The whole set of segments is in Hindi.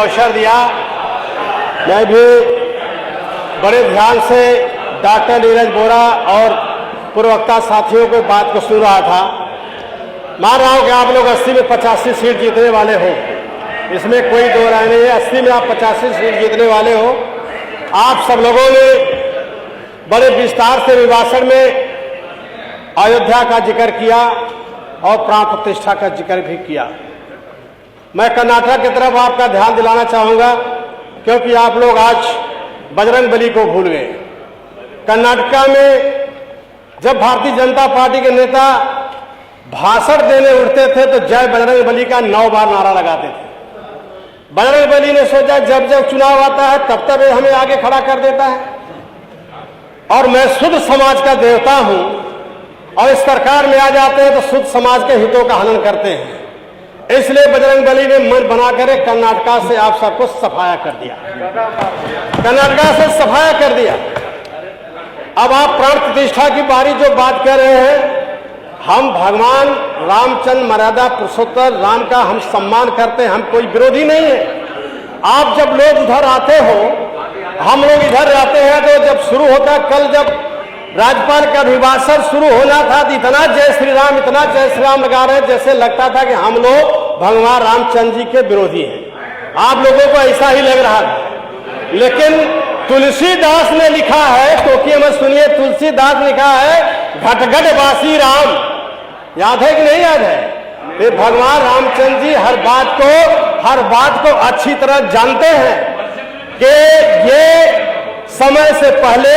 अवसर दिया। मैं भी बड़े ध्यान से डॉक्टर नीरज बोरा और पूर्ववक्ता साथियों को बात को सुन रहा था। मान रहा हूं कि आप लोग 80 में 85 सीट जीतने वाले हो, इसमें कोई दो राय नहीं है। 80 में आप 85 सीट जीतने वाले हो। आप सब लोगों ने बड़े विस्तार से विभाषण में अयोध्या का जिक्र किया और प्राण प्रतिष्ठा का जिक्र भी किया। मैं कर्नाटक की तरफ आपका ध्यान दिलाना चाहूंगा, क्योंकि आप लोग आज बजरंगबली को भूल गए। कर्नाटक में जब भारतीय जनता पार्टी के नेता भाषण देने उठते थे तो जय बजरंगबली का 9 बार नारा लगाते थे। बजरंगबली ने सोचा जब जब चुनाव आता है तब तब हमें आगे खड़ा कर देता है, और मैं शुद्ध समाज का देवता हूं, और इस सरकार में आ जाते हैं तो शुद्ध समाज के हितों का हनन करते हैं। इसलिए बजरंगबली ने मन बनाकर कर्नाटक से आप सबको सफाया कर दिया, कर्नाटक से सफाया कर दिया। अब आप प्राण प्रतिष्ठा की बारी जो बात कर रहे हैं, हम भगवान रामचंद्र मर्यादा पुरुषोत्तम राम का हम सम्मान करते हैं, हम कोई विरोधी नहीं है। आप जब लोग उधर आते हो, हम लोग इधर रहते हैं, तो जब शुरू होता, कल जब राज्यपाल का अभिभाषण शुरू होना था तो इतना जय श्री राम, इतना जय श्री राम लगा रहे जैसे लगता था कि हम लोग भगवान रामचंद्र जी के विरोधी हैं। आप लोगों को ऐसा ही लग रहा है। लेकिन तुलसीदास ने लिखा है, क्योंकि मत सुनिए, तुलसीदास ने लिखा है घटघट वासी राम, याद है कि नहीं याद है? फिर भगवान रामचंद्र जी हर बात को अच्छी तरह जानते हैं कि ये समय से पहले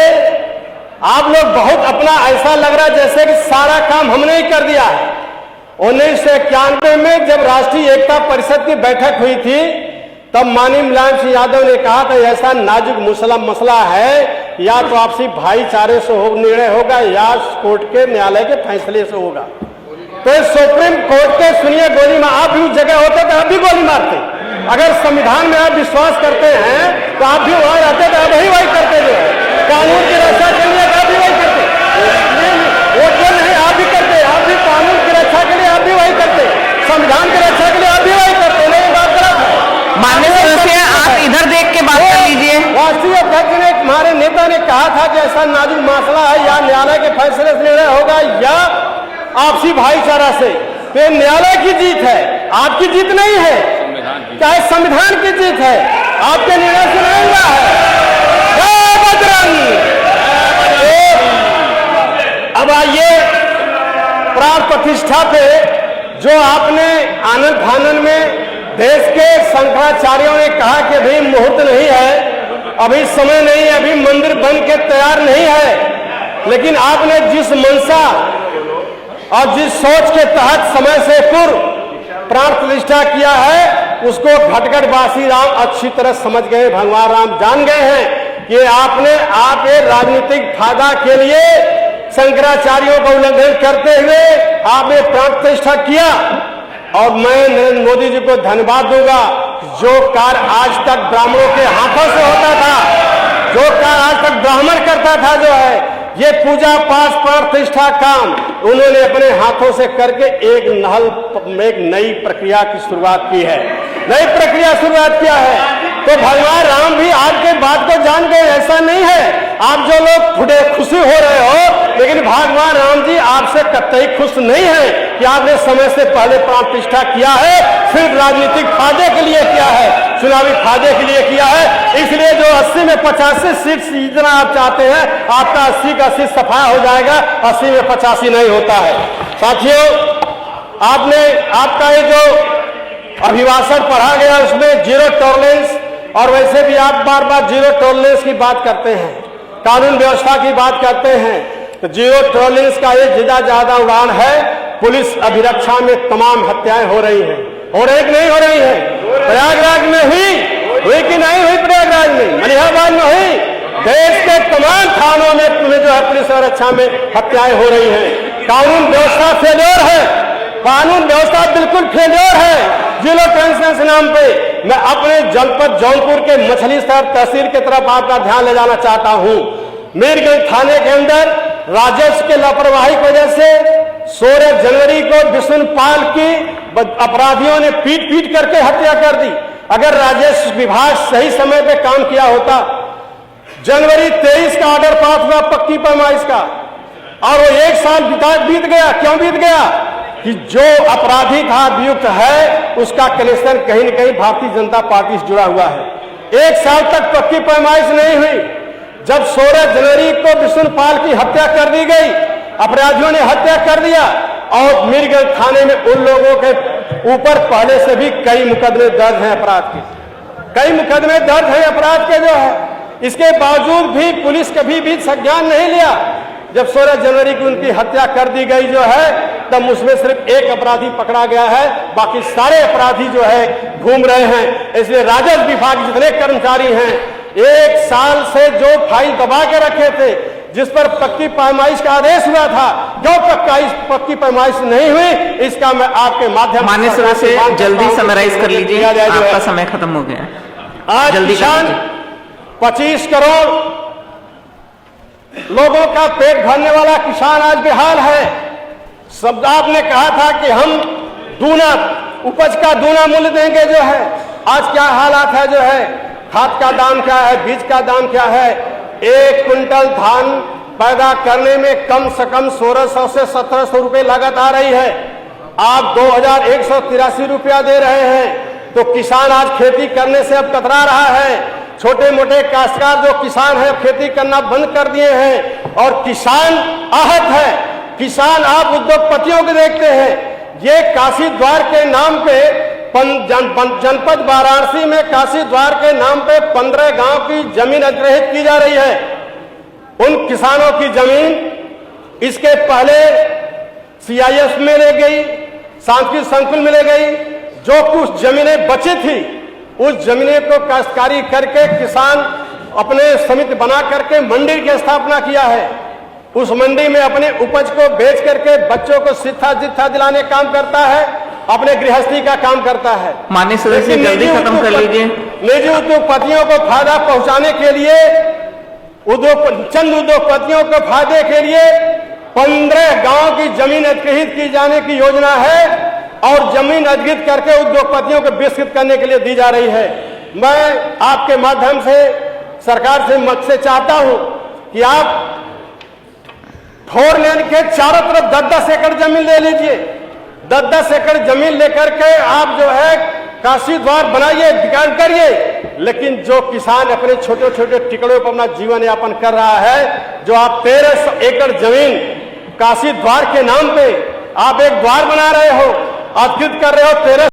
आप लोग बहुत अपना ऐसा लग रहा है जैसे कि सारा काम हमने ही कर दिया है। 1991 में जब राष्ट्रीय एकता परिषद की बैठक हुई थी, तब माननीय मुलायम सिंह यादव ने कहा था ऐसा नाजुक मसला है, या तो आपसी भाईचारे से निर्णय होगा या कोर्ट के न्यायालय के फैसले से होगा। तो सुप्रीम कोर्ट के सुनिए गोली मार, आप भी उस जगह होते तो आप भी गोली मारते। अगर संविधान में आप विश्वास करते हैं तो आप भी वहां रहते तो आप वही करते थे। कानून की रक्षा के लिए आप भी वही करते, वो क्यों नहीं आप भी करते? आप भी कानून की रक्षा के लिए आप भी वही करते, संविधान की रक्षा के लिए आप भी वही करते। नहीं, बात गलत है। माननीय सदस्य, आप इधर देख के बात कर लीजिए। राष्ट्रीय अध्यक्ष ने, हमारे नेता ने कहा था कि ऐसा नाजुक मसला है, या न्यायालय के फैसले से निर्णय होगा या आपसी भाईचारा से। तो न्यायालय की जीत है, आपकी जीत नहीं है, चाहे संविधान की जीत है, आपके निर्णय से नहीं हुआ है। अब आइए प्राण प्रतिष्ठा पे, जो आपने आनंद फानन में देश के शंकराचार्यों ने कहा कि अभी मुहूर्त नहीं है, अभी समय नहीं है, अभी मंदिर बन के तैयार नहीं है, लेकिन आपने जिस मनसा और जिस सोच के तहत समय से पूर्व प्राण प्रतिष्ठा किया है, उसको घटघट वासी राम अच्छी तरह समझ गए, भगवान राम जान गए हैं कि आप ये राजनीतिक फायदा के लिए शंकराचार्यों का उल्लंघन करते हुए आपने प्राण प्रतिष्ठा किया। और मैं नरेंद्र मोदी जी को धन्यवाद दूंगा, जो कार्य आज तक ब्राह्मणों के हाथों से होता था, जो कार्य आज तक ब्राह्मण करता था, जो है ये पूजा पाठ प्राण प्रतिष्ठा काम, उन्होंने अपने हाथों से करके एक नई प्रक्रिया की शुरुआत की है, नई प्रक्रिया शुरुआत किया है। तो भगवान राम भी आपके बात को जान गए, ऐसा नहीं है। आप जो लोग थोड़े खुशी हो रहे हो, लेकिन भगवान राम जी आपसे कतई खुश नहीं है कि आपने समय से पहले प्राण प्रतिष्ठा किया है, सिर्फ राजनीतिक फायदे के लिए किया है, चुनावी फायदे के लिए किया है। इसलिए जो 80 में 85 सीट जीतना आप चाहते हैं, आपका 80 का 80 सफाया हो जाएगा, 80 में 85 नहीं होता है। साथियों, आपका ये जो अभिभाषण पढ़ा गया उसमें जीरो टॉलरेंस, और वैसे भी आप बार बार जीरो टॉलरेंस की बात करते हैं, कानून व्यवस्था की बात करते हैं, तो जीरो टॉलरेंस का ये ज्यादा उड़ान है। पुलिस अभिरक्षा में तमाम हत्याएं हो रही हैं, हो रही कि नहीं हो रही है? प्रयागराज में हुई कि नहीं हुई? प्रयागराज में, मलिहाबाद में हुई। देश के तमाम थानों में जो है पुलिस सुरक्षा में हत्याएं हो रही हैं। कानून व्यवस्था फेल्योर है, कानून व्यवस्था बिल्कुल फेल्योर है। जीरो टॉलरेंस नाम पे मैं अपने जनपद जौनपुर के मछली शहर तहसील की तरफ आपका ध्यान ले जाना चाहता हूं। मीरगंज थाने के अंदर राजस्व के लापरवाही की वजह से 16 जनवरी को विष्णुपाल की अपराधियों ने पीट करके हत्या कर दी। अगर राजस्व विभाग सही समय पे काम किया होता, जनवरी 23 का ऑर्डर पास हुआ पक्की पैमाइश का, और वो 1 साल बीत गया। क्यों बीत गया? कि जो अपराधी था, अभियुक्त है, उसका कनेक्शन कहीं न कहीं भारतीय जनता पार्टी से जुड़ा हुआ है। 1 साल तक पक्की पैमाइश नहीं हुई। जब 16 जनवरी को विष्णुपाल की हत्या कर दी गई, अपराधियों ने हत्या कर दिया, और मीरगंज थाने में उन लोगों के ऊपर पहले से भी कई मुकदमे दर्ज हैं अपराध के, कई मुकदमे दर्ज हैं अपराध के जो है। इसके बावजूद भी पुलिस कभी भी संज्ञान नहीं लिया। जब 16 जनवरी को उनकी हत्या कर दी गई जो है, तब उसमें सिर्फ एक अपराधी पकड़ा गया है, बाकी सारे अपराधी जो है घूम रहे हैं। इसलिए राजस्व विभाग जितने कर्मचारी हैं, 1 साल से जो फाइल दबा के रखे थे, जिस पर पक्की पैमाइश का आदेश हुआ था, जो पक्की पैमाइश नहीं हुई, इसका मैं आपके माध्यम माननीय सदस्य से जल्दी समराइज कर लीजिए, आपका समय खत्म हो गया। आज जल्दी किसान 25 करोड़ लोगों का पेट भरने वाला किसान आज बेहाल है। सब आपने कहा था कि हम दूना उपज का दूना मूल्य देंगे जो है, आज क्या हालात है जो है, खाद का दाम क्या है, बीज का दाम क्या है। 1 क्विंटल धान पैदा करने में कम से कम 1600 से 1700 रुपए लागत आ रही है। आप 2183 रुपया दे रहे हैं, तो किसान आज खेती करने से अब कतरा रहा है। छोटे मोटे काश्तकार जो किसान हैं, खेती करना बंद कर दिए हैं, और किसान आहत है। किसान आप उद्योगपतियों को देखते हैं, ये काशी द्वार के नाम पे जनपद वाराणसी में काशी द्वार के नाम पे 15 गांव की जमीन अधिग्रहित की जा रही है। उन किसानों की जमीन इसके पहले CIS में ले गई, सांस्कृतिक संकुल में ले गई। जो कुछ जमीनें बची थी, उस जमीनें को काश्तकारी करके किसान अपने समिति बना करके मंडी की स्थापना किया है। उस मंडी में अपने उपज को बेच करके बच्चों को शिक्षा दिलाने काम करता है, अपने गृहस्थी का काम करता है। माननीय सदस्य जल्दी खत्म कर लीजिए। निजी उद्योगपतियों को फायदा पहुंचाने के लिए, चंद उद्योगपतियों को फायदे के लिए 15 गांव की जमीन अधिग्रहित की जाने की योजना है, और जमीन अधिग्रहित करके उद्योगपतियों को विस्तृत करने के लिए दी जा रही है। मैं आपके माध्यम से सरकार से चाहता हूं कि आप 4 लेन के चारों तरफ 10-10 एकड़ जमीन ले लीजिए। 10-10 एकड़ जमीन लेकर के आप जो है काशी द्वार बनाइए, विकास करिए। लेकिन जो किसान अपने छोटे छोटे टिकड़ों पर अपना जीवन यापन कर रहा है, जो आप 1300 एकड़ जमीन काशी द्वार के नाम पे आप एक द्वार बना रहे हो, अधिकृत कर रहे हो, 13